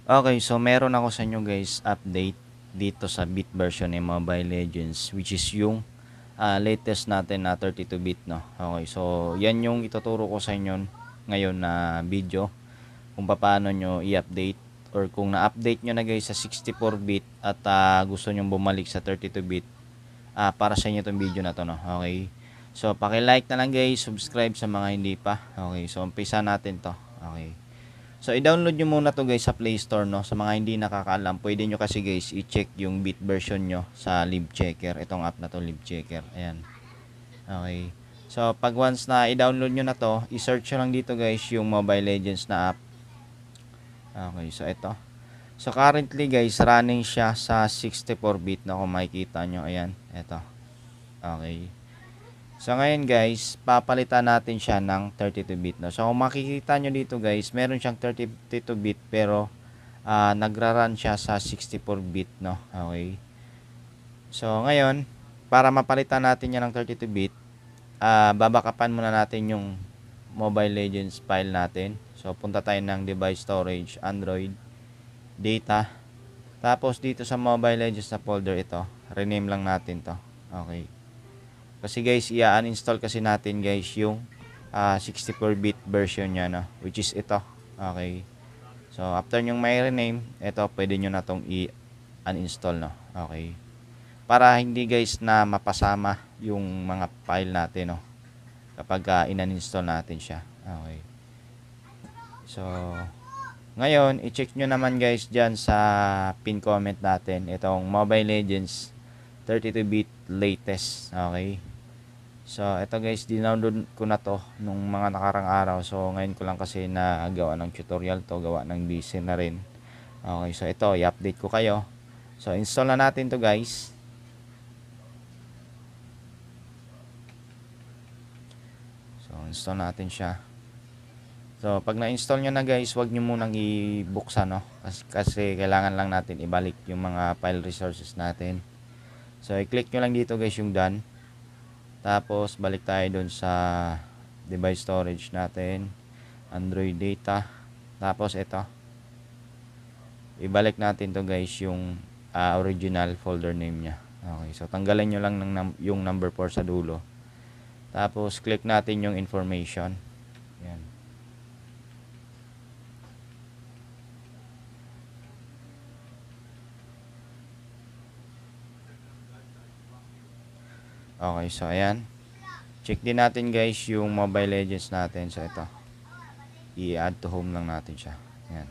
Okay, so meron ako sa inyo guys update dito sa bit version ng Mobile Legends, which is yung latest natin na 32-bit, no. Okay, so yan yung ituturo ko sa inyo ngayon na video kung paano nyo i-update or kung na-update nyo na guys sa 64-bit at gusto nyo bumalik sa 32-bit, para sa inyo itong video na to, no. Okay, so paki-like na lang guys, subscribe sa mga hindi pa. Okay, so umpisa natin to. Okay, so i-download nyo muna to guys sa Play Store, no. Sa mga hindi nakakaalam, pwede nyo kasi guys i-check yung bit version nyo sa LibChecker. Itong app na to, LibChecker. Ayan. Okay, so pag once na i-download nyo na to, i-search nyo lang dito guys yung Mobile Legends na app. Okay, so ito. So currently guys, running siya sa 64-bit na, kung makikita nyo. Ayan, ito. Okay, so ngayon guys, papalitan natin siya ng 32-bit, no. So kung makikita nyo dito guys, meron siyang 32-bit pero nagra-run siya sa 64-bit, no. Okay, so ngayon, para mapalitan natin yan ng 32-bit, babakapan muna natin yung Mobile Legends file natin. So punta tayo ng device storage, Android, data, tapos dito sa Mobile Legends na folder, ito rename lang natin to. Okay, kasi guys, i-uninstall kasi natin guys yung 64-bit version niya, no, which is ito. Okay, so after nyong may rename, ito pwede nyo na tong i-uninstall, no. Okay, para hindi guys na mapasama yung mga file natin, no, kapag in-uninstall natin siya. Okay, so ngayon, i-check nyo naman guys dyan sa pin comment natin itong Mobile Legends 32-bit latest. Okay, so ito guys, dinownload ko na to nung mga nakarang araw. So ngayon ko lang kasi nagawa ng tutorial to, gawa ng busy na rin. Okay, so ito, i-update ko kayo. So install na natin to guys. So install natin siya. So pag na-install nyo na guys, wag nyo munang i-buksan, no, kasi kailangan lang natin ibalik yung mga file resources natin. So i-click nyo lang dito guys yung done. Tapos balik tayo dun sa device storage natin, Android data. Tapos ito, ibalik natin to guys yung original folder name nya. Okay, so tanggalin nyo lang yung number 4 sa dulo. Tapos click natin yung information. Yan. Okay, so ayan. Check din natin guys yung Mobile Legends natin. So ito, i-add to home lang natin siya. Ayan.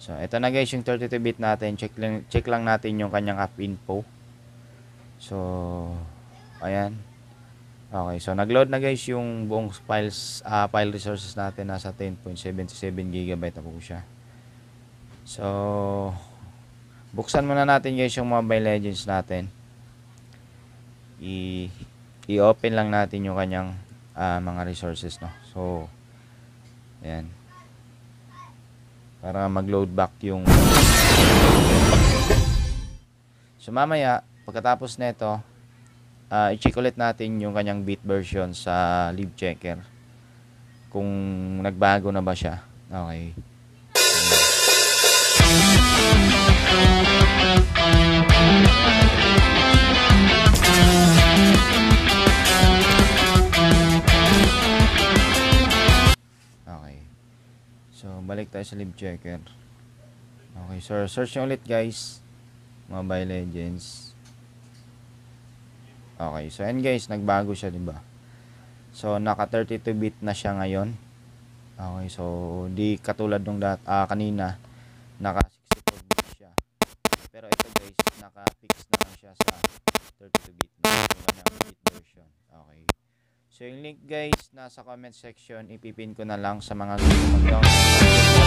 So ito na guys yung 32-bit natin. Check lang natin yung kanyang app info. So ayan. Okay, so nagload na guys yung buong file resources natin. Nasa 10.77 GB na po siya. So buksan muna natin guys yung Mobile Legends natin. I-open lang natin yung kanyang mga resources, no. So ayan, para mag-load back yung. So mamaya pagkatapos nito, i-check ulit natin yung kanyang bit version sa LibChecker kung nagbago na ba siya. Okay, so balik tayo sa LibChecker. Okay, so search nyo ulit guys, Mobile Legends. Okay, so and guys, nagbago siya, diba? So naka 32-bit na siya ngayon. Okay, so di katulad nung kanina, naka 64-bit siya. Pero ito guys, naka-fix na lang siya sa 32-bit na yung kanyang bit version. Okay, so yung link guys nasa comment section, ipipin ko na lang sa mga gusto mag-download.